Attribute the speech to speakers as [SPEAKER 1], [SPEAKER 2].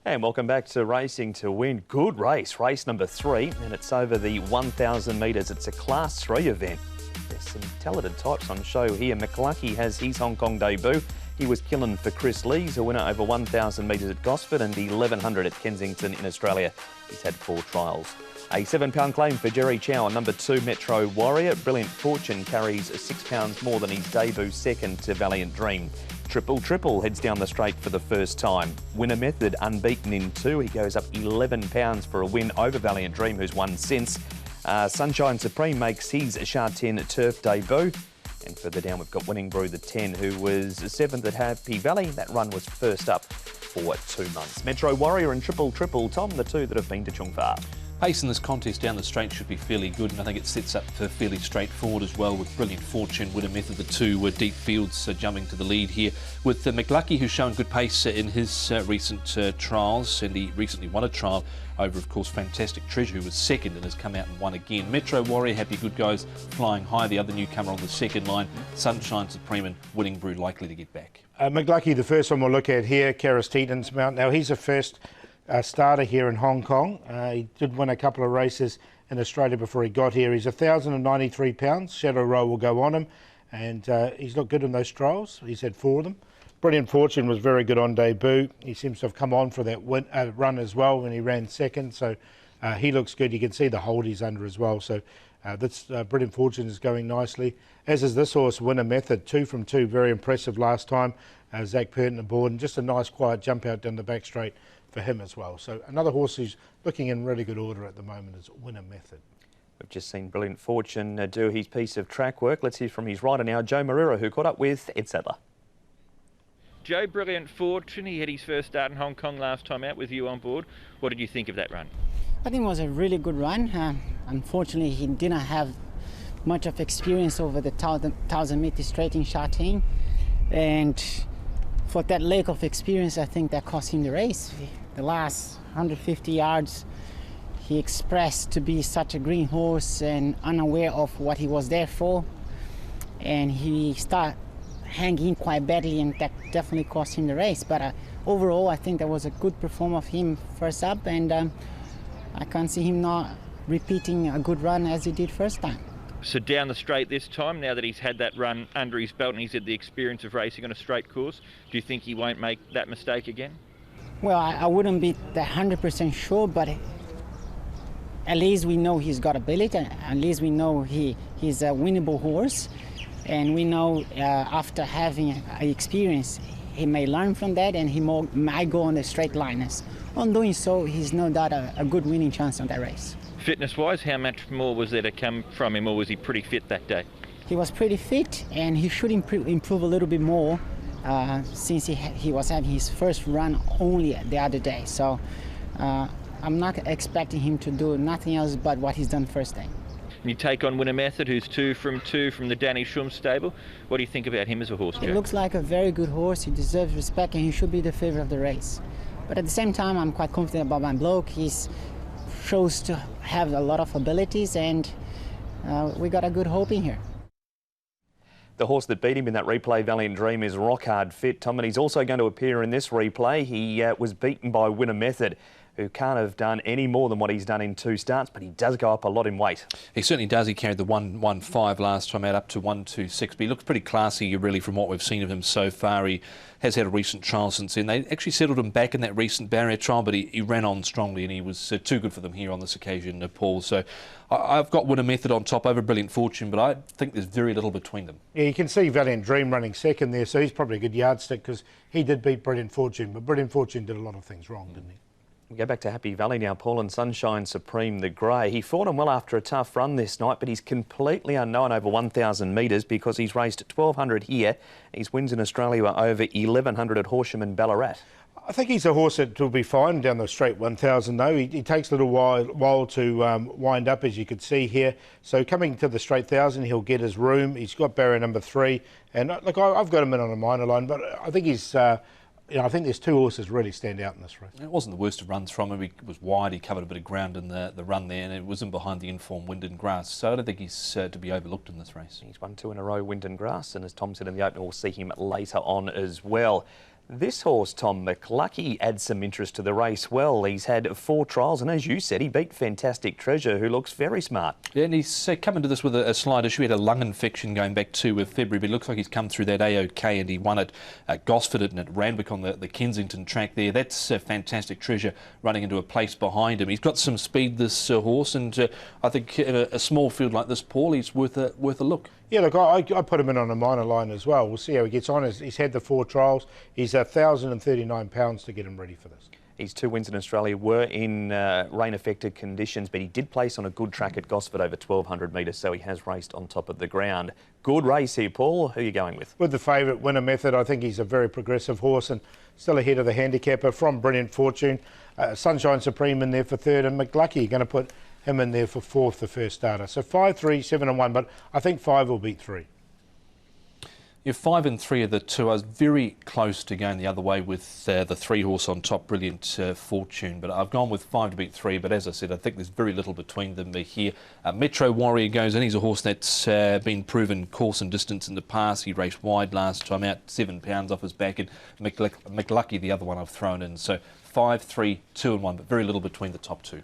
[SPEAKER 1] And welcome back to Racing to Win. Good race, race number 3, and it's over the 1,000 metres. It's a Class 3 event. There's some talented types on show here. McLucky has his Hong Kong debut. He was killing for Chris Lees, a winner over 1,000 metres at Gosford and 1,100 at Kensington in Australia. He's had 4 trials. A £7 claim for Jerry Chow on number 2, Metro Warrior. Brilliant Fortune carries £6 more than his debut second to Valiant Dream. Triple heads down the straight for the first time. Winner Method unbeaten in 2. He goes up £11 for a win over Valiant Dream, who's won since. Sunshine Supreme makes his Sha Tin turf debut. And further down, we've got Winning Brew, the 10, who was 7th at Happy Valley. That run was first up for 2 months. Metro Warrior and Triple, Tom, the 2 that have been to Chung Fa.
[SPEAKER 2] Pace in this contest down the straight should be fairly good, and I think it sets up for fairly straightforward as well, with Brilliant Fortune, Winner Method, the 2 deep fields jumping to the lead here, with McLucky, who's shown good pace in his recent trials, and he recently won a trial over, of course, Fantastic Treasure, who was second and has come out and won again. Metro Warrior, Happy Good Guys flying high, the other newcomer on the second line. Sunshine Supreme and Winning Brew likely to get back.
[SPEAKER 3] McLucky, the first one we'll look at here, Karis Teeton's mount. Now, he's a first starter here in Hong Kong. He did win a couple of races in Australia before he got here. He's £1,093. Shadow Row will go on him, and he's looked good in those trials. He's had 4 of them. Brilliant Fortune was very good on debut. He seems to have come on for that run as well when he ran second, so he looks good. You can see the hold he's under as well, so this Brilliant Fortune is going nicely, as is this horse, Winner Method. 2 from 2, very impressive last time. Zach Purton aboard, and just a nice quiet jump out down the back straight for him as well. So another horse who's looking in really good order at the moment is Winner Method.
[SPEAKER 1] We've just seen Brilliant Fortune do his piece of track work. Let's hear from his rider now, Joe Marrera, who caught up with Ed Sadler.
[SPEAKER 4] Joe, Brilliant Fortune, he had his first start in Hong Kong last time out with you on board. What did you think of that run?
[SPEAKER 5] I think it was a really good run. Unfortunately, he didn't have much of experience over the 1,000 meter straight in Sha Tin, and for that lack of experience, I think that cost him the race. The last 150 yards, he expressed to be such a green horse and unaware of what he was there for, and he started hanging quite badly, and that definitely cost him the race. But overall, I think that was a good performance of him first up, and I can't see him not repeating a good run as he did first time.
[SPEAKER 4] So down the straight this time, now that he's had that run under his belt and he's had the experience of racing on a straight course, do you think he won't make that mistake again?
[SPEAKER 5] Well, I wouldn't be 100% sure, but at least we know he's got ability. At least we know he's a winnable horse, and we know after having experience, he may learn from that, and he might go on the straight liners. On doing so, he's no doubt a good winning chance on that race.
[SPEAKER 4] Fitness-wise, how much more was there to come from him, or was he pretty fit that day?
[SPEAKER 5] He was pretty fit, and he should improve a little bit more since he was having his first run only the other day. So I'm not expecting him to do nothing else but what he's done first day.
[SPEAKER 4] And you take on Winner Method, who's 2 from 2 from the Danny Shum stable. What do you think about him as a horse, Joe?
[SPEAKER 5] He looks like a very good horse. He deserves respect, and he should be the favourite of the race. But at the same time, I'm quite confident about my bloke. He's shows to have a lot of abilities, and we got a good hope in here.
[SPEAKER 1] The horse that beat him in that replay, Valiant Dream, is rock hard fit, Tom, and he's also going to appear in this replay. He was beaten by Winner Method, who can't have done any more than what he's done in 2 starts, but he does go up a lot in weight.
[SPEAKER 2] He certainly does. He carried the 115 last time out up to 126, but he looks pretty classy really from what we've seen of him so far. He has had a recent trial since then. They actually settled him back in that recent barrier trial, but he ran on strongly, and he was too good for them here on this occasion, Paul. So I've got Winner Method on top over Brilliant Fortune, but I think there's very little between them.
[SPEAKER 3] Yeah, you can see Valiant Dream running second there, so he's probably a good yardstick because he did beat Brilliant Fortune, but Brilliant Fortune did a lot of things wrong, didn't he?
[SPEAKER 1] We go back to Happy Valley now, Paul, and Sunshine Supreme, the grey. He fought him well after a tough run this night, but he's completely unknown over 1,000 metres because he's raced 1,200 here. His wins in Australia are over 1,100 at Horsham and Ballarat.
[SPEAKER 3] I think he's a horse that will be fine down the straight 1,000 though. He takes a little while to wind up, as you could see here. So coming to the straight 1,000, he'll get his room. He's got barrier number 3. And look, I've got him in on a minor line, but I think he's... I think there's 2 horses really stand out in this race.
[SPEAKER 2] It wasn't the worst of runs from him. He was wide, he covered a bit of ground in the run there, and it was in behind the informed Wind and Grass. So I don't think he's to be overlooked in this race.
[SPEAKER 1] He's won 2 in a row, Wind and Grass, and as Tom said in the opener, we'll see him later on as well. This horse, Tom McLucky, adds some interest to the race. Well, he's had 4 trials, and as you said, he beat Fantastic Treasure, who looks very smart.
[SPEAKER 2] Yeah, and he's come into this with a slight issue. He had a lung infection going back to February, but it looks like he's come through that A-OK, and he won at Gosford and at Randwick on the Kensington track there. That's Fantastic Treasure running into a place behind him. He's got some speed, this horse, and I think in a small field like this, Paul, he's worth a look.
[SPEAKER 3] Yeah, look, I put him in on a minor line as well. We'll see how he gets on. He's had the 4 trials. He's £1,039 to get him ready for this.
[SPEAKER 1] His 2 wins in Australia were in rain-affected conditions, but he did place on a good track at Gosford over 1,200 metres, so he has raced on top of the ground. Good race here, Paul. Who are you going with?
[SPEAKER 3] With the favourite winner method, I think he's a very progressive horse and still ahead of the handicapper from Brilliant Fortune. Sunshine Supreme in there for 3rd, and McLucky going to put him in there for 4th, the first starter. So 5, 3, 7 and 1, but I think 5 will beat 3.
[SPEAKER 2] Yeah, 5 and 3 of the 2. I was very close to going the other way with the 3 horse on top, Brilliant Fortune, but I've gone with 5 to beat 3. But as I said, I think there's very little between them here. Metro Warrior goes in. He's a horse that's been proven course and distance in the past. He raced wide last time out, £7 off his back, and McLucky, the other one I've thrown in. So 5, 3, 2 and 1, but very little between the top 2.